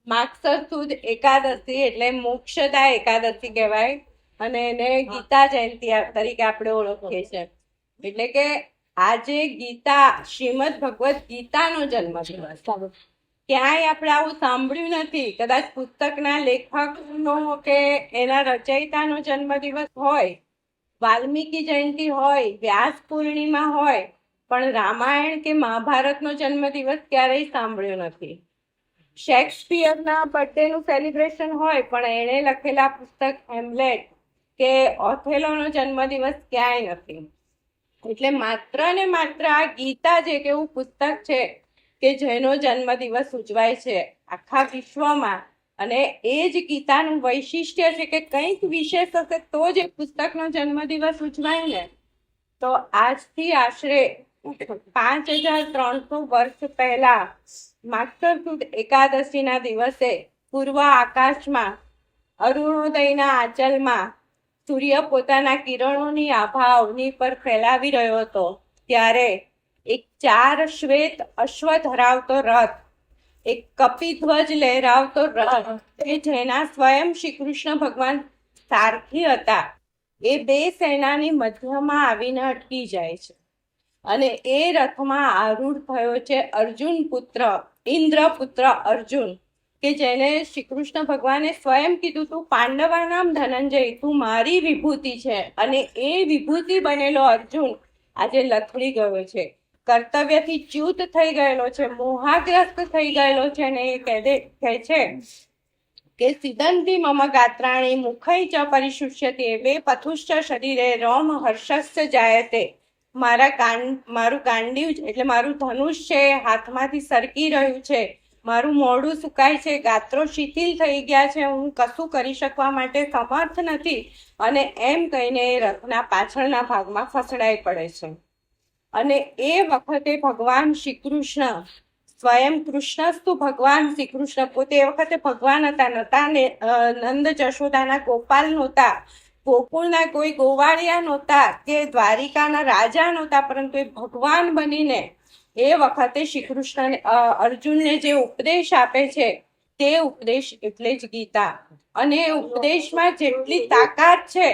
માગસર સુદ એકાદશી એટલે મોક્ષદા એકાદશી કહેવાય અને એને ગીતા જયંતિ તરીકે આપણે ઓળખીએ છીએ. એટલે કે આજે ગીતા શ્રીમદ ભગવદ ગીતાનો જન્મદિવસ. ક્યાંય આપણે આવું સાંભળ્યું નથી. કદાચ પુસ્તકના લેખકનો કે એના રચયિતાનો જન્મદિવસ હોય, વાલ્મીકી જયંતિ હોય, વ્યાસ પૂર્ણિમા હોય, પણ રામાયણ કે મહાભારતનો જન્મદિવસ ક્યારેય સાંભળ્યો નથી. શેક્સપિયરના બર્થડેનું સેલિબ્રેશન હોય, પણ એણે લખેલા પુસ્તક હેમ્લેટ કે ઓથેલોનો જન્મદિવસ ક્યાંય નથી. એટલે માત્ર ને માત્ર આ ગીતા જ એક એવું પુસ્તક છે કે જેનો જન્મદિવસ ઉજવાય છે આખા વિશ્વમાં. અને એ જ ગીતાનું વૈશિષ્ટ્ય છે કે કંઈક વિશેષ હશે તો જ એ પુસ્તકનો જન્મદિવસ ઉજવાય ને. તો આજથી આશરે 5300 વર્ષ પહેલા માગસર સુદ એકાદશીના દિવસે પૂર્વ આકાશમાં અરુણોદયના આંચલમાં સૂર્ય પોતાના કિરણોની આભા અવની પર ફેલાવી રહ્યો હતો ત્યારે એક 4 શ્વેત અશ્વ ધરાવતો રથ, એક કપિધ્વજ લહેરાવતો રથ કે જેના સ્વયં શ્રી કૃષ્ણ ભગવાન સારથી હતા, એ બે સેનાની મધ્યમાં આવીને અટકી જાય છે. અને એ રથમાં આરૂઢ થયો છે અર્જુન પુત્ર, ઇન્દ્ર પુત્ર અર્જુન, કે જેને શ્રી કૃષ્ણ ભગવાને સ્વયં કીધું તું પાંડવા નામ ધનંજય, તું મારી વિભૂતિ છે. અને એ વિભૂતિ બનેલો અર્જુન આજે લથડી ગયો છે, કર્તવ્યથી ચ્યુત થઈ ગયેલો છે, મોહાગ્રસ્ત થઈ ગયેલો છે. અને એ કહે છે કે સિદંતી મમ ગાત્રાણી મુખૈ ચ પરિશુષ્યતે વે પથુશ્ચ શરીરે રોમ હર્ષસ્ય જાયતે. મારું ગાંડીવ એટલે મારું ધનુષ છે હાથમાંથી સરકી રહ્યું છે, મારું મોઢું સુકાય છે, ગાત્રો શિથિલ થઈ ગયા છે, હું કશું કરી શકવા માટે સમર્થ નથી. અને એમ કહીને રથના પાછળના ભાગમાં ફસડાઈ પડે છે. અને એ વખતે ભગવાન શ્રી કૃષ્ણ, સ્વયં કૃષ્ણસ્તુ ભગવાન શ્રી કૃષ્ણ પોતે એ વખતે ભગવાન હતા ને, નંદ જશોદાના ગોપાલ નહોતા, ગોકુળના કોઈ ગોવાળિયા નહોતા કે દ્વારિકાના રાજા નહોતા, પરંતુ એ ભગવાન બનીને એ વખતે શ્રી કૃષ્ણ અર્જુનને જે ઉપદેશ આપે છે તે ઉપદેશ એટલે જ ગીતા. અને એ ઉપદેશમાં જેટલી તાકાત છે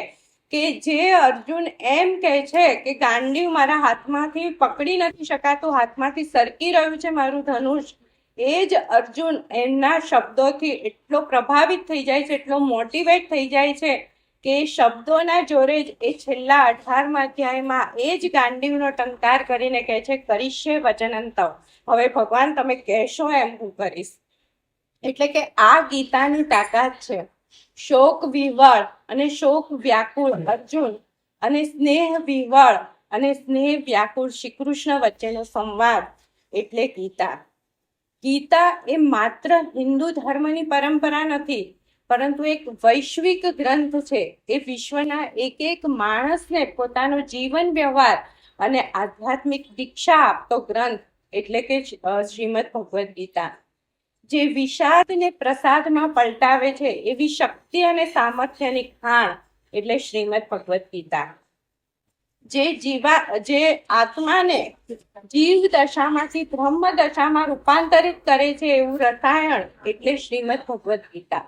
કે જે અર્જુન એમ કહે છે કે ગાંડીવ મારા હાથમાંથી પકડી નથી શકાતું, હાથમાંથી સરકી રહ્યું છે મારું ધનુષ, એ જ અર્જુન એમના શબ્દોથી એટલો પ્રભાવિત થઈ જાય છે, એટલો મોટિવેટ થઈ જાય છે કે શબ્દોના જોરે જ એ છેલ્લા 18મા અધ્યાયમાં એ જ ગાંડીવનો ટંકાર કરીને કહે છે કરીશ્ય વચનંતવ, હવે ભગવાન તમે કહેશો એમ હું કરીશ. એટલે કે આ ગીતાની તાકાત છે. શોક વિવળ અને શોક વ્યાકુળ અર્જુન અને સ્નેહ વિવળ અને સ્નેહ વ્યાકુળ શ્રી કૃષ્ણ વચ્ચેનો સંવાદ એટલે ગીતા. ગીતા એ માત્ર હિન્દુ ધર્મની પરંપરા નથી, પરંતુ એક વૈશ્વિક ગ્રંથ છે. એ વિશ્વના એક માણસને પોતાનો જીવન વ્યવહાર અને આધ્યાત્મિક દીક્ષા આપતો ગ્રંથ એટલે કે શ્રીમદ ભગવદ ગીતા. જે વિષાદને પ્રસાદમાં પલટાવે છે એવી શક્તિ અને સામર્થ્યની ખાણ એટલે શ્રીમદ ભગવદ ગીતા. જે આત્માને જીવ દશામાંથી બ્રહ્મ દશામાં રૂપાંતરિત કરે છે એવું રસાયણ એટલે શ્રીમદ ભગવદ ગીતા.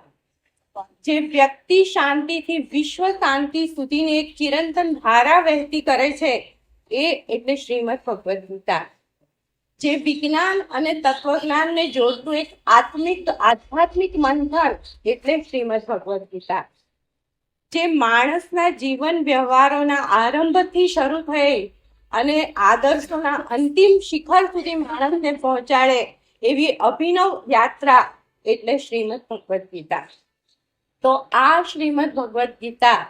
જે વ્યક્તિ શાંતિથી વિશ્વ શાંતિ સુધીની એક ચિરંતન ધારા વહેતી કરે છે એ એટલે શ્રીમદ ભગવદ ગીતા. જે વિજ્ઞાન અને તત્વજ્ઞાનને જોડતું એક આધ્યાત્મિક મંથન એટલે શ્રીમદ ભગવદ ગીતા. જે માણસના જીવન વ્યવહારોના આરંભથી શરૂ થઈ અને આદર્શોના અંતિમ શિખર સુધી માણસને પહોંચાડે એવી અભિનવ યાત્રા એટલે શ્રીમદ ભગવદ ગીતા. તો આ શ્રીમદ ભગવદ ગીતા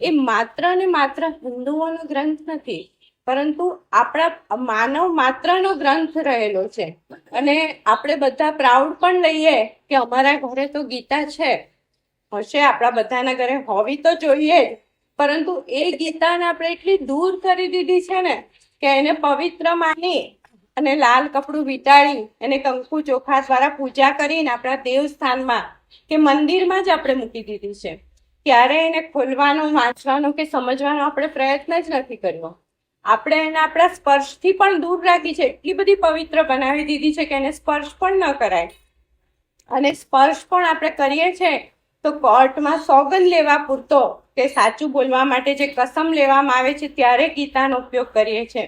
એ માત્ર ને માત્ર હિન્દુઓનો ગ્રંથ નથી, પરંતુ આપણા માનવ માત્રનો ગ્રંથ રહેલો છે. અને આપણે બધા પ્રાઉડ પણ લઈએ કે અમારા ઘરે તો ગીતા છે. હશે, આપણા બધાના ઘરે હોવી તો જોઈએ જ, પરંતુ એ ગીતાને આપણે એટલી દૂર કરી દીધી છે ને કે એને પવિત્ર માની અને લાલ કપડું વીંટાળી એને કંકુ ચોખા દ્વારા પૂજા કરીને આપણા દેવસ્થાનમાં કે મંદિરમાં જ આપણે મૂકી દીધી છે. ક્યારે એને ખોલવાનો, વાંચવાનો કે સમજવાનો આપણે પ્રયત્ન જ નથી કર્યો. આપણે એને આપણા સ્પર્શથી પણ દૂર રાખી છે, એટલી બધી પવિત્ર બનાવી દીધી છે કે એને સ્પર્શ પણ ન કરાય. અને સ્પર્શ પણ આપણે કરીએ છીએ તો કોર્ટમાં સોગંદ લેવા પૂરતો કે સાચું બોલવા માટે જે કસમ લેવામાં આવે છે ત્યારે ગીતાનો ઉપયોગ કરીએ છીએ.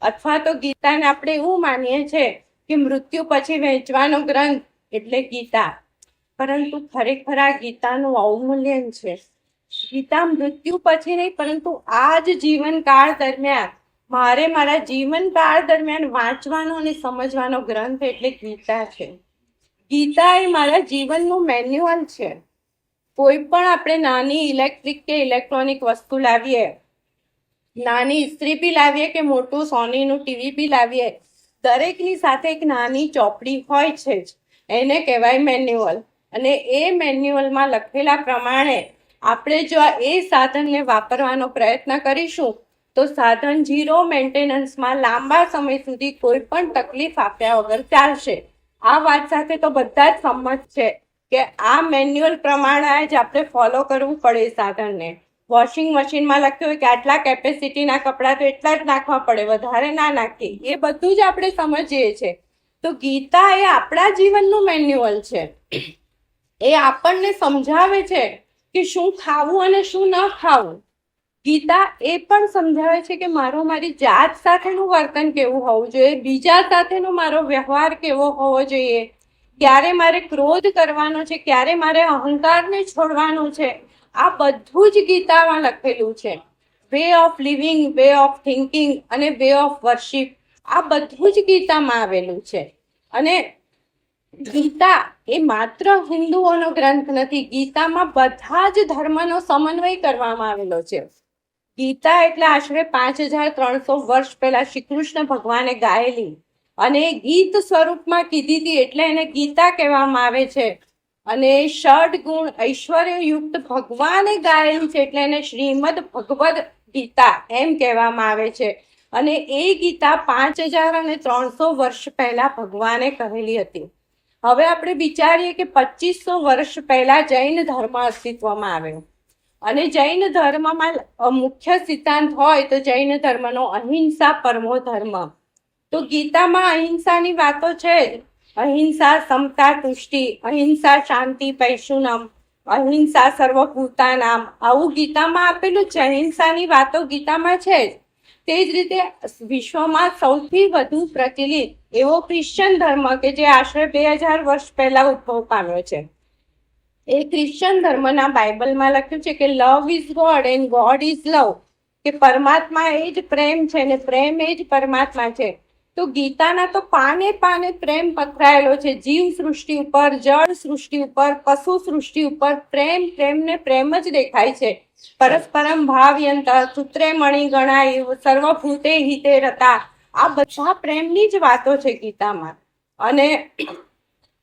અથવા તો ગીતાને આપણે એવું માનીએ છીએ કે મૃત્યુ પછી વહેંચવાનો ગ્રંથ એટલે ગીતા. પરંતુ ખરેખર આ ગીતાનું અવમૂલ્યન છે. ગીતા મૃત્યુ પછી નહીં, પરંતુ આ જ જીવનકાળ દરમિયાન મારે મારા જીવનકાળ દરમિયાન વાંચવાનો અને સમજવાનો ગ્રંથ એટલે ગીતા છે. ગીતા એ મારા જીવનનું મેન્યુઅલ છે. કોઈ પણ આપણે નાની ઇલેક્ટ્રિક કે ઇલેક્ટ્રોનિક વસ્તુ લાવીએ, નાની ઇસ્ત્રી બી લાવીએ કે મોટું સોનીનું ટીવી બી લાવીએ, દરેકની સાથે એક નાની ચોપડી હોય છે જ. એને કહેવાય મેન્યુઅલ. અને એ મેન્યુઅલમાં લખેલા પ્રમાણે આપણે જો એ સાધનને વાપરવાનો પ્રયત્ન કરીશું તો સાધન 0 મેન્ટેનન્સમાં લાંબા સમય સુધી કોઈ પણ તકલીફ આપ્યા વગર ચાલશે. આ વાત સાથે તો બધા જ સંમત છે કે આ મેન્યુઅલ પ્રમાણે જ આપણે ફોલો કરવું પડે સાધનને. વોશિંગ મશીનમાં લખ્યું હોય કે આટલા કેપેસિટીના કપડાં તો એટલા જ નાખવા પડે, વધારે ના નાખીએ. એ બધું જ આપણે સમજીએ છીએ. તો ગીતા એ આપણા જીવનનું મેન્યુઅલ છે. એ આપણને સમજાવે છે કે શું ખાવું અને શું ન ખાવું. ગીતા એ પણ સમજાવે છે કે મારી જાત સાથેનું વર્તન કેવું હોવું જોઈએ, બીજા સાથેનો મારો વ્યવહાર કેવો હોવો જોઈએ, ક્યારે મારે ક્રોધ કરવાનો છે, ક્યારે મારે અહંકારને છોડવાનો છે. આ બધું જ ગીતામાં લખેલું છે. Way of living, way of thinking અને વે ઓફ વર્શિપ, આ બધું જ ગીતામાં આવેલું છે. અને ગીતા એ માત્ર હિન્દુઓનો ગ્રંથ નથી. ગીતામાં બધા જ ધર્મનો સમન્વય કરવામાં આવેલો છે. ગીતા એટલે આશરે 5300 વર્ષ પહેલા શ્રી કૃષ્ણ ભગવાને ગાયેલી અને ગીત સ્વરૂપમાં કીધી હતી એટલે એને ગીતા કહેવામાં આવે છે. અને ષડ ગુણ ઐશ્વર્યયુક્ત ભગવાને ગાયેલી છે એટલે એને શ્રીમદ ભગવદ ગીતા એમ કહેવામાં આવે છે. અને એ ગીતા 5300 વર્ષ પહેલા ભગવાને કહેલી હતી. હવે આપણે વિચારીએ કે 2500 વર્ષ પહેલા જૈન ધર્મ અસ્તિત્વમાં આવ્યો અને જૈન ધર્મમાં મુખ્ય સિદ્ધાંત હોય તો જૈન ધર્મનો અહિંસા પરમો ધર્મ. તો ગીતામાં અહિંસાની વાતો છે. અહિંસા સમતા તુષ્ટિ, અહિંસા શાંતિ પૈશુનમ, અહિંસા સર્વભૂતાનામ, આવું ગીતામાં આપેલું છે. અહિંસાની વાતો ગીતામાં છે જ. તે જ રીતે વિશ્વમાં સૌથી વધુ પ્રચલિત એવો ક્રિશ્ચન ધર્મ કે જે આશરે 2000 વર્ષ પહેલા ઉદ્ભવ પામ્યો છે. એ ક્રિશ્ચન ધર્મના બાઇબલમાં લખ્યું છે કે love is God and God is લવ, કે પરમાત્મા એ જ પ્રેમ છે ને પ્રેમ એ જ પરમાત્મા છે. તો ગીતાના તો પાને પાને પ્રેમ પથરાયેલો છે. જીવ સૃષ્ટિ ઉપર, જળ સૃષ્ટિ ઉપર, પશુ સૃષ્ટિ ઉપર પ્રેમ પ્રેમ ને પ્રેમ જ દેખાય છે. પરસ્પરમ ભાવયંત સૂત્રે મણિ ગણાય સર્વભૂતે હિતે રતા, આ બધા પ્રેમની જ વાતો છે ગીતામાં. અને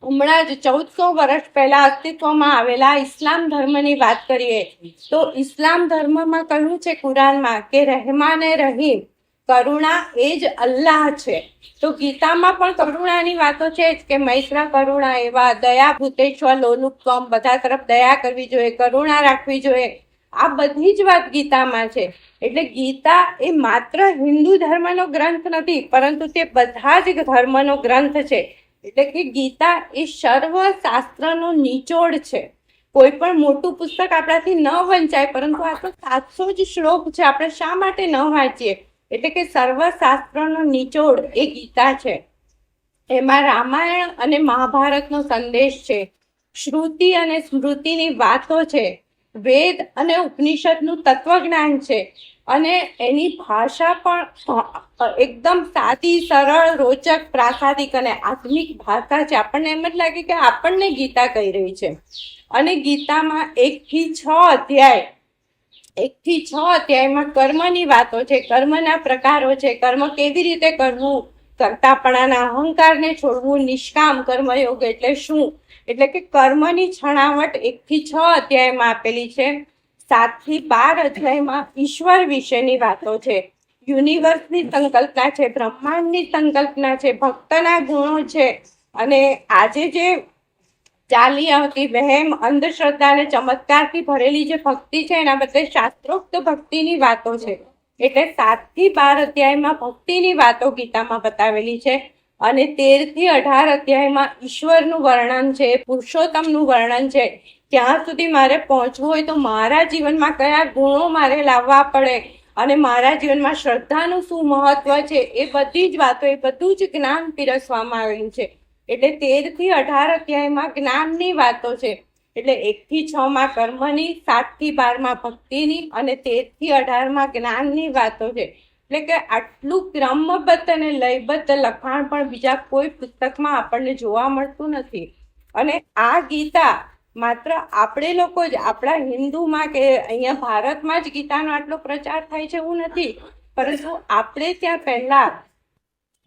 હમણાં જ 1400 વર્ષ પહેલા અસ્તિત્વમાં આવેલા ઇસ્લામ ધર્મની વાત કરીએ તો ઇસ્લામ ધર્મમાં કહ્યું છે કુરાનમાં કે રહેમાને રહીમ, કરુણા એ જ અલ્લાહ છે. તો ગીતામાં પણ કરુણાની વાતો છે જ કે મૈત્રા કરુણા એવા, દયા ભૂતેશ્વર લોલુપત્વમ, બધા તરફ દયા કરવી જોઈએ, કરુણા રાખવી જોઈએ. આ બધી જ વાત ગીતામાં છે. એટલે ગીતા એ માત્ર હિન્દુ ધર્મનો ગ્રંથ નથી, પરંતુ તે બધા જ ધર્મનો ગ્રંથ છે. એટલે કે ગીતા એ સર્વ શાસ્ત્રનો નિચોડ છે. કોઈ પણ મોટું પુસ્તક આપણાથી ન વંચાય, પરંતુ આ તો 700 જ શ્લોક છે. આપણે શા માટે ન વાંચીએ? એટલે કે સર્વ શાસ્ત્રનો નિચોડ એ ગીતા છે. એમાં રામાયણ અને મહાભારતનો સંદેશ છે, શ્રુતિ અને સ્મૃતિની વાતો છે, વેદ અને ઉપનિષદનું તત્વજ્ઞાન છે. અને એની ભાષા પણ એકદમ સાદી, સરળ, રોચક, પ્રાસાદિક અને આધુનિક ભાષા છે. આપણને એમ જ લાગે કે આપણને ગીતા કહી રહી છે. અને ગીતામાં 1 થી 6 અધ્યાયમાં કર્મની વાતો છે, કર્મના પ્રકારો છે, કર્મ કેવી રીતે કરવું, કરતાપણાના અહંકારને છોડવું, નિષ્કામ કર્મયોગ એટલે શું, એટલે કે કર્મની છણાવટ 1 થી 6 અધ્યાયમાં આપેલી છે. 7 થી 12 અધ્યાયમાં ઈશ્વર વિશેની વાતો છે, યુનિવર્સની સંકલ્પના છે, બ્રહ્માંડની સંકલ્પના છે, ભક્તના ગુણો છે. અને આજે જે ચાલી આવતી વહેમ, અંધશ્રદ્ધા અને ચમત્કારથી ભરેલી જે ભક્તિ છે એના બદલે શાસ્ત્રોક્ત ભક્તિની વાતો છે. એટલે 7 થી 12 અધ્યાયમાં ભક્તિની વાતો ગીતામાં બતાવેલી છે. અને 13 થી 18 અધ્યાયમાં ઈશ્વરનું વર્ણન છે, પુરુષોત્તમનું વર્ણન છે. ત્યાં સુધી મારે પહોંચવું હોય તો મારા જીવનમાં કયા ગુણો મારે લાવવા પડે અને મારા જીવનમાં શ્રદ્ધાનું શું મહત્વ છે, એ બધી જ વાતો, એ બધું જ જ્ઞાન પીરસવામાં આવેલું છે. એટલે 13 થી 18 અધ્યાયમાં જ્ઞાનની વાતો છે. એટલે 1 થી 6 માં કર્મની, 7 થી 12 માં ભક્તિની અને 13 થી 18 માં જ્ઞાનની વાતો છે. એટલે કે આટલું ક્રમબદ્ધ અને લયબદ્ધ લખાણ પણ બીજા કોઈ પુસ્તકમાં આપણને જોવા મળતું નથી. અને આ ગીતા માત્ર આપણે લોકો જ, આપણા હિન્દુમાં કે અહીંયા ભારતમાં જ ગીતાનો આટલો પ્રચાર થાય છે એવું નથી, પરંતુ આપણે ત્યાં પહેલા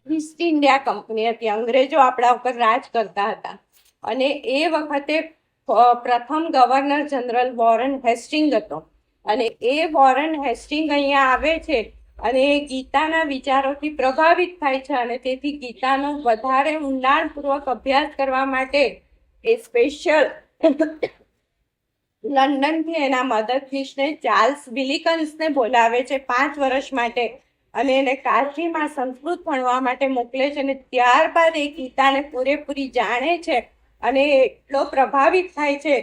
ઈસ્ટ ઇન્ડિયા કંપની હતી, અંગ્રેજો આપણા ઉપર રાજ કરતા હતા. અને એ વખતે પ્રથમ ગવર્નર જનરલ વોરન હેસ્ટિંગ હતો. અને એ વોરન હેસ્ટિંગ અહીંયા આવે છે અને ગીતાના વિચારોથી પ્રભાવિત થાય છે અને તેથી ગીતાનો વધારે ઊંડાણપૂર્વક અભ્યાસ કરવા માટે એ સ્પેશિયલ લંડનથી એના મદદનીશને ચાર્લ્સ વિલિકન્સને બોલાવે છે 5 વર્ષ માટે અને એને કાશીમાં સંસ્કૃત ભણવા માટે મોકલે છે. અને ત્યારબાદ એ ગીતાને પૂરેપૂરી જાણે છે અને એટલો પ્રભાવિત થાય છે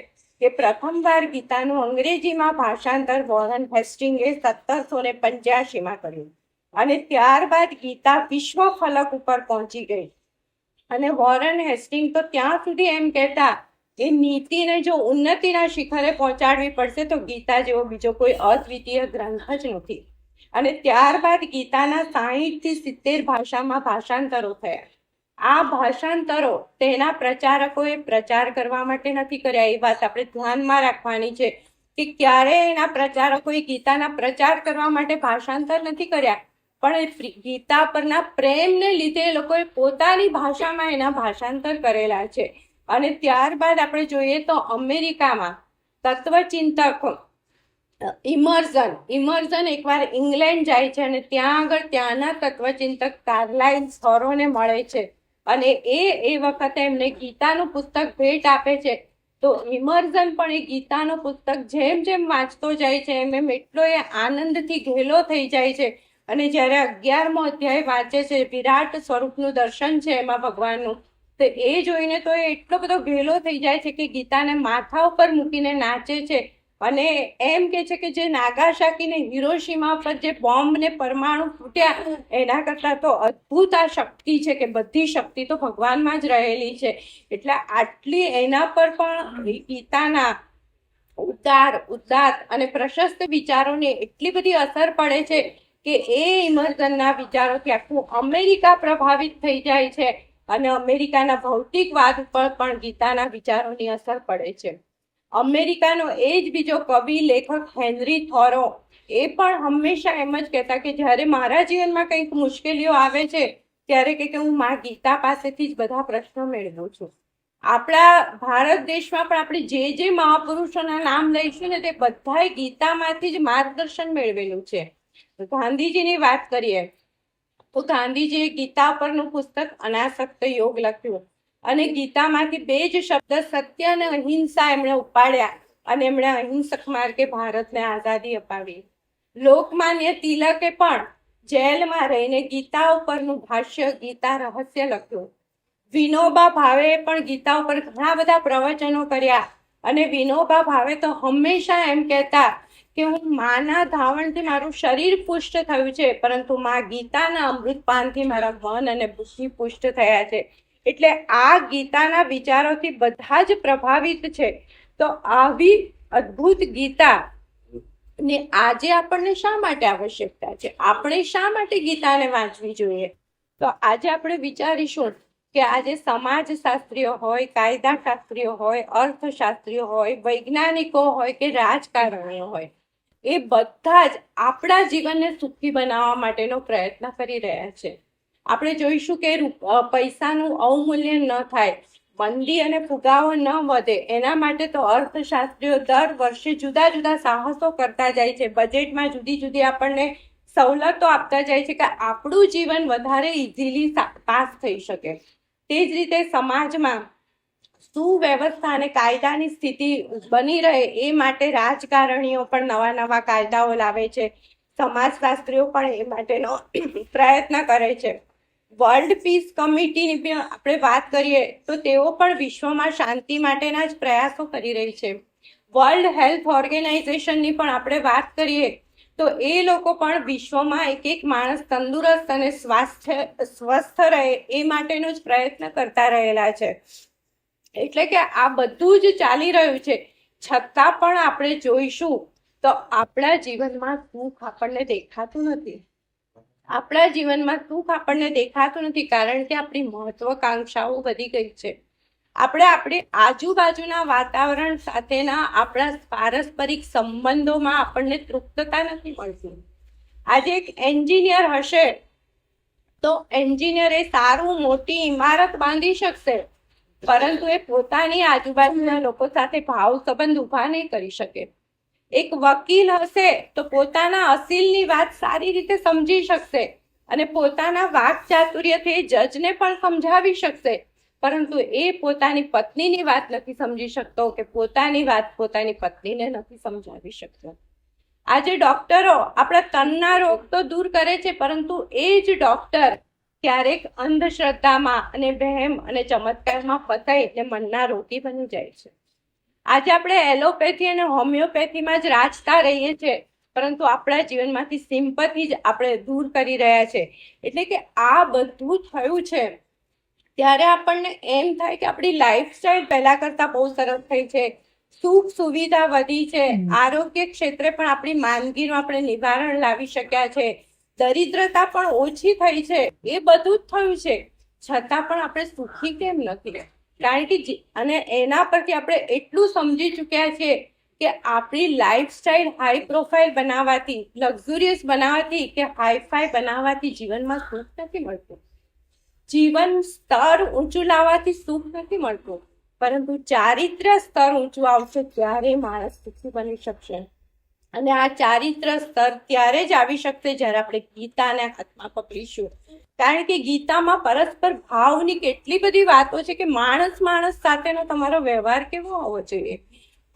કે પ્રથમવાર ગીતાનું અંગ્રેજીમાં ભાષાંતર વોરન હેસ્ટિંગે 1785માં કર્યું. અને ત્યારબાદ ગીતા વિશ્વ ફલક ઉપર પહોંચી ગઈ. અને વોરન હેસ્ટિંગ તો ત્યાં સુધી એમ કહેતા કે નીતિને જો ઉન્નતિના શિખરે પહોંચાડવી પડશે તો ગીતા જેવો બીજો કોઈ અદ્વિતીય ગ્રંથ જ નથી. અને ત્યારબાદ ગીતાના 60 થી 70 ભાષામાં ભાષાંતરો થયા. આ ભાષાંતરો તેના પ્રચારકોએ પ્રચાર કરવા માટે નથી કર્યા, એ વાત આપણે ધ્યાનમાં રાખવાની છે કે ક્યારે એના પ્રચારકોએ ગીતાના પ્રચાર કરવા માટે ભાષાંતર નથી કર્યા, પણ ગીતા પરના પ્રેમને લીધે એ લોકોએ પોતાની ભાષામાં એના ભાષાંતર કરેલા છે. અને ત્યારબાદ આપણે જોઈએ તો અમેરિકામાં તત્વચિંતક ઇમર્ઝન એકવાર ઇંગ્લેન્ડ જાય છે અને ત્યાં આગળ ત્યાંના તત્વચિંતક કાર્લાઇલ થોરોને મળે છે અને એ વખતે એમને ગીતાનું પુસ્તક ભેટ આપે છે. તો ઇમર્ઝન પણ એ ગીતાનું પુસ્તક જેમ જેમ વાંચતો જાય છે એમ એમ એટલો એ આનંદથી ઘેલો થઈ જાય છે. અને જ્યારે 11મો અધ્યાય વાંચે છે, વિરાટ સ્વરૂપનું દર્શન છે એમાં ભગવાનનું, તો એ જોઈને તો એ એટલો બધો ઘેલો થઈ જાય છે કે ગીતાને માથા ઉપર મૂકીને નાચે છે અને એમ કે છે કે જે નાગાસાકી ને હિરોશીમા પર જે બોમ્બ ને પરમાણુ ફૂટ્યા એના કરતાં તો અદ્ભુત આ શક્તિ છે કે બધી શક્તિ તો ભગવાનમાં જ રહેલી છે. એટલે આટલી એના પર પણ ગીતાના ઉદાત્ત અને પ્રશસ્ત વિચારોની એટલી બધી અસર પડે છે કે એ ઇમર્ઝનના વિચારોથી આખું અમેરિકા પ્રભાવિત થઈ જાય છે અને અમેરિકાના ભૌતિકવાદ ઉપર પણ ગીતાના વિચારોની અસર પડે છે. અમેરિકાનો એ જ બીજો કવિ લેખક હેનરી થોરો એ પણ હંમેશા એમ જ કહેતા કે જ્યારે મારા જીવનમાં કંઈક મુશ્કેલીઓ આવે છે ત્યારે કે હું મા ગીતા પાસેથી જ બધા પ્રશ્નો મેળવું છું. આપણા ભારત દેશમાં પણ આપણે જે મહાપુરુષોના નામ લઈશું ને તે બધાએ ગીતામાંથી જ માર્ગદર્શન મેળવેલું છે. ગાંધીજીની વાત કરીએ તો ગાંધીજીએ ગીતા પરનું પુસ્તક અનાસક્ત યોગ લખ્યું અને ગીતામાંથી 2 જ શબ્દ સત્ય અને અહિંસા એમણે ઉપાડ્યા અને એમણે અહિંસક માર્ગે ભારતને આઝાદી અપાવી. લોકમાન્ય તિલકે પણ જેલમાં રહીને ગીતા ઉપરનું ભાષ્ય ગીતા રહસ્ય લખ્યું. વિનોબા ભાવેએ પણ ગીતા ઉપર ઘણા બધા પ્રવચનો કર્યા અને વિનોબા ભાવે તો હંમેશા એમ કહેતા કે હું માના ધાવણથી મારું શરીર પુષ્ટ થયું છે, પરંતુ મા ગીતાના અમૃતપાનથી મારા મન અને બુદ્ધિ પુષ્ટ થયા છે. એટલે આ ગીતાના વિચારોથી બધા જ પ્રભાવિત છે. તો આવી અદ્ભુત ગીતા ને આજે આપણને શા માટે આવશ્યકતા છે, આપણે શા માટે ગીતાને વાંચવી જોઈએ? તો આજે આપણે વિચારીશું કે આજે સમાજશાસ્ત્રીઓ હોય, કાયદાશાસ્ત્રીઓ હોય, અર્થશાસ્ત્રીઓ હોય, વૈજ્ઞાનિકો હોય કે રાજકારણીઓ હોય, એ બધા જ આપણા જીવનને સુખી બનાવવા માટેનો પ્રયત્ન કરી રહ્યા છે. આપણે જોઈશું કે પૈસાનું અવમૂલ્યન ન થાય, મંદી અને ફુગાવો ન વધે, એના માટે તો અર્થશાસ્ત્રીઓ દર વર્ષે જુદા જુદા સાહસો કરતા જાય છે. બજેટમાં જુદી જુદી આપણને સવલતો આપતા જાય છે કે આપણું જીવન વધારે ઇઝીલી પાસ થઈ શકે. તે જ રીતે સમાજમાં સુવ્યવસ્થા અને કાયદાની સ્થિતિ બની રહે એ માટે રાજકારણીઓ પણ નવા નવા કાયદાઓ લાવે છે, સમાજશાસ્ત્રીઓ પણ એ માટેનો પ્રયત્ન કરે છે. વર્લ્ડ પીસ કમિટીની પણ આપણે વાત કરીએ તો તેઓ પણ વિશ્વમાં શાંતિ માટેના જ પ્રયાસો કરી રહી છે. વર્લ્ડ હેલ્થ ઓર્ગેનાઇઝેશનની પણ આપણે વાત કરીએ તો એ લોકો પણ વિશ્વમાં એક માણસ તંદુરસ્ત અને સ્વસ્થ રહે એ માટેનો જ પ્રયત્ન કરતા રહેલા છે. એટલે કે આ બધું જ ચાલી રહ્યું છે, છતાં પણ આપણે જોઈશું તો આપણા જીવનમાં સુખ આપણને દેખાતું નથી. આપણા જીવનમાં સુખ આપણને દેખાતું નથી કારણ કે આપણી મહત્વકાંક્ષાઓ વધી ગઈ છે. આપણે આપણી આજુબાજુના વાતાવરણ સાથેના આપણા પારસ્પરિક સંબંધોમાં આપણને તૃપ્તતા નથી મળતી. આજે એક એન્જિનિયર હશે તો એન્જિનિયર એ સારું મોટી ઇમારત બાંધી શકશે, પરંતુ એ પોતાની આજુબાજુના લોકો સાથે ભાવ સંબંધ ઉભા નહીં કરી શકે. એક વકીલ હશે તો પોતાના અસીલની વાત સારી રીતે સમજી શકશે અને પોતાના વાક ચાતુર્યથી જજને પણ સમજાવી શકશે, પરંતુ એ પોતાની પત્નીની વાત નથી સમજી શકતો કે પોતાની વાત પોતાની પત્નીને નથી સમજાવી શકતો. આજે ડોક્ટરો આપણા તનના રોગ તો દૂર કરે છે, પરંતુ એ જ ડોક્ટર ક્યારેક અંધશ્રદ્ધામાં અને વહેમ અને ચમત્કારમાં ફસાઈ એટલે મનના રોગી બની જાય છે. આજે આપણે એલોપેથી અને હોમિયોપેથીમાં જ રાચતા રહીએ છીએ, પરંતુ આપણા જીવનમાંથી સિમ્પથી જ આપણે દૂર કરી રહ્યા છે. એટલે કે આ બધું થયું છે ત્યારે આપણને એમ થાય કે આપણી લાઈફસ્ટાઈલ પહેલા કરતાં બહુ સરસ થઈ છે, સુખ સુવિધા વધી છે, આરોગ્ય ક્ષેત્રે પણ આપણી માંદગીનું આપણે નિવારણ લાવી શક્યા છે, દરિદ્રતા પણ ઓછી થઈ છે. એ બધું જ થયું છે, છતાં પણ આપણે સુખી કેમ નથી? કારણ કે અને એના પરથી આપણે એટલું સમજી ચૂક્યા છીએ કે આપણી લાઈફસ્ટાઈલ હાઈ પ્રોફાઇલ બનાવવાથી, લક્ઝુરિયસ બનાવવાથી કે હાઈફાઈ બનાવવાથી જીવનમાં સુખ નથી મળતું. જીવન સ્તર ઊંચું લાવવાથી સુખ નથી મળતું, પરંતુ ચારિત્ર્ય સ્તર ઊંચું આવશે ત્યારે માણસ સુખી બની શકશે. અને આ ચારિત્ર્ય સ્તર ત્યારે જ આવી શકશે જ્યારે આપણે ગીતાને હાથમાં પકડીશું. કારણ કે ગીતામાં પરસ્પર ભાવની કેટલી બધી વાતો છે કે માણસ સાથેનો તમારો વ્યવહાર કેવો હોવો જોઈએ,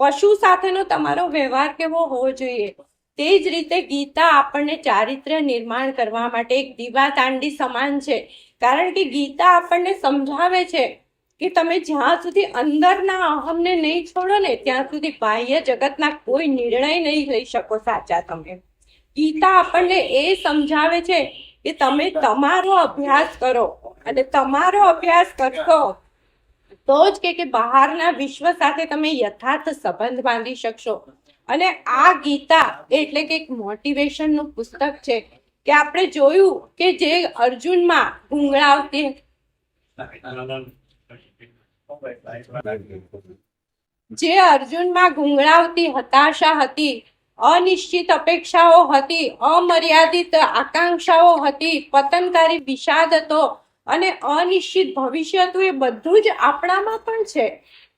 પશુ સાથેનો તમારો વ્યવહાર કેવો હોવો જોઈએ. તે જ રીતે ગીતા આપણને ચારિત્ર્ય નિર્માણ કરવા માટે એક દીવાદાંડી સમાન છે. કારણ કે ગીતા આપણને સમજાવે છે કે તમે જ્યાં સુધી અંદરના અહમને નહીં છોડો ને ત્યાં સુધી બાહ્ય જગતના કોઈ નિર્ણય નહીં લઈ શકો સાચા તમે. ગીતા આપણને એ સમજાવે છે કે તમે તમારો અભ્યાસ કરો અને તમારો અભ્યાસ કરશો તો જ કે બહારના વિશ્વ સાથે તમે યથાર્થ સંબંધ બાંધી શકશો. અને આ ગીતા એટલે કે એક મોટિવેશનનું પુસ્તક છે કે આપણે જોયું કે જે અર્જુનમાં ગુંગળાવતી હતાશા હતી, અનિશ્ચિત અપેક્ષાઓ હતી, અમર્યાદિત આકાંક્ષાઓ હતી, પતનકારી વિષાદ હતો અને અનિશ્ચિત ભવિષ્ય હતું, એ બધું જ આપણામાં પણ છે.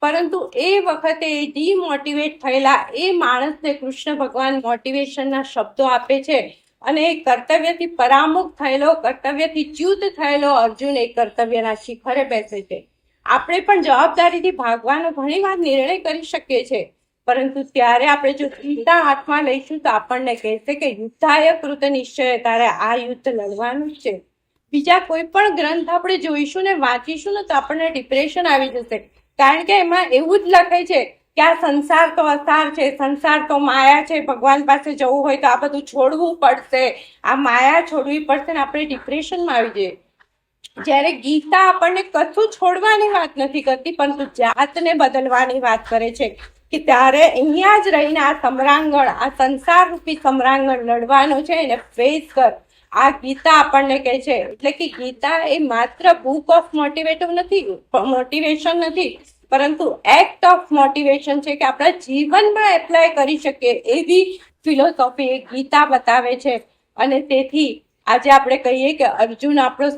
પરંતુ એ વખતે ડીમોટિવેટ થયેલા એ માણસને કૃષ્ણ ભગવાન મોટિવેશનના શબ્દો આપે છે અને એ કર્તવ્યથી પરામુખ થયેલો, કર્તવ્યથી ચ્યુત થયેલો અર્જુન એ કર્તવ્યના શિખરે બેસે છે. આપણે પણ જવાબદારીથી ભાગવાનો ઘણી વાર નિર્ણય કરી શકીએ છીએ, પરંતુ ત્યારે આપણે જો ગીતા હાથમાં લઈશું તો આપણને કહેશે કે યુદ્ધાય કૃત નિશ્ચય, તારે આ યુદ્ધ લડવાનું જ છે. બીજા કોઈ પણ ગ્રંથ આપણે જોઈશું ને વાંચીશું ને તો આપણને ડિપ્રેશન આવી જશે. કારણ કે એમાં એવું જ લખાય છે કે આ સંસાર તો અસાર છે, સંસાર તો માયા છે, ભગવાન પાસે જવું હોય તો આ બધું છોડવું પડશે, આ માયા છોડવી પડશે ને આપણે ડિપ્રેશનમાં આવી જઈએ. જ્યારે ગીતા આપણને કશું છોડવાની વાત નથી કરતી, પરંતુ જાતને બદલવાની વાત કરે છે કે ત્યારે અહીંયા જ રહીને આ સમરાંગણ, આ સંસાર રૂપી સમરાંગણ લડવાનો છે એને ફેસ કર. આ ગીતા આપણને કહે છે. એટલે કે ગીતા એ માત્ર બુક ઓફ મોટિવેશન નથી, પરંતુ એક્ટ ઓફ મોટિવેશન છે કે આપણા જીવનમાં એપ્લાય કરી શકીએ એવી ફિલોસોફી એ ગીતા બતાવે છે. અને તેથી આજે આપણે કહીએ કે અર્જુન આપણો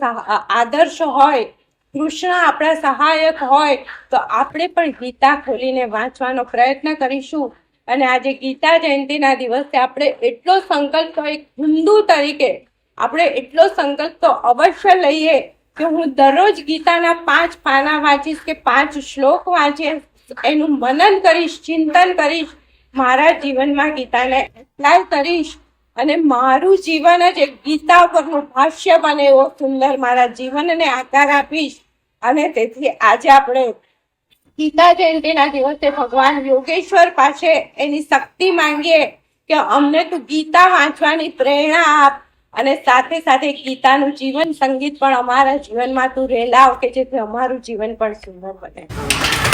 આદર્શ હોય, કૃષ્ણ આપણા સહાયક હોય, તો આપણે પણ ગીતા ખોલીને વાંચવાનો પ્રયત્ન કરીશું. અને આજે ગીતા જયંતિના દિવસે આપણે એટલો સંકલ્પ, એક હિન્દુ તરીકે આપણે એટલો સંકલ્પ તો અવશ્ય લઈએ કે હું દરરોજ ગીતાના 5 પાના વાંચીશ કે 5 શ્લોક વાંચીશ, એનું મનન કરીશ, ચિંતન કરીશ, મારા જીવનમાં ગીતાને એપ્લાય કરીશ અને મારું જીવન જ એક ગીતા પરનું ભાષ્ય બને એવો સુંદર મારા જીવનને આકાર આપીશ. અને તેથી આજે આપણે ગીતા જયંતિના દિવસે ભગવાન યોગેશ્વર પાસે એની શક્તિ માંગીએ કે અમને તું ગીતા વાંચવાની પ્રેરણા આપ, અને સાથે સાથે ગીતાનું જીવન સંગીત પણ અમારા જીવનમાં તું રેલાવ કે જેથી અમારું જીવન પણ સુંદર બને.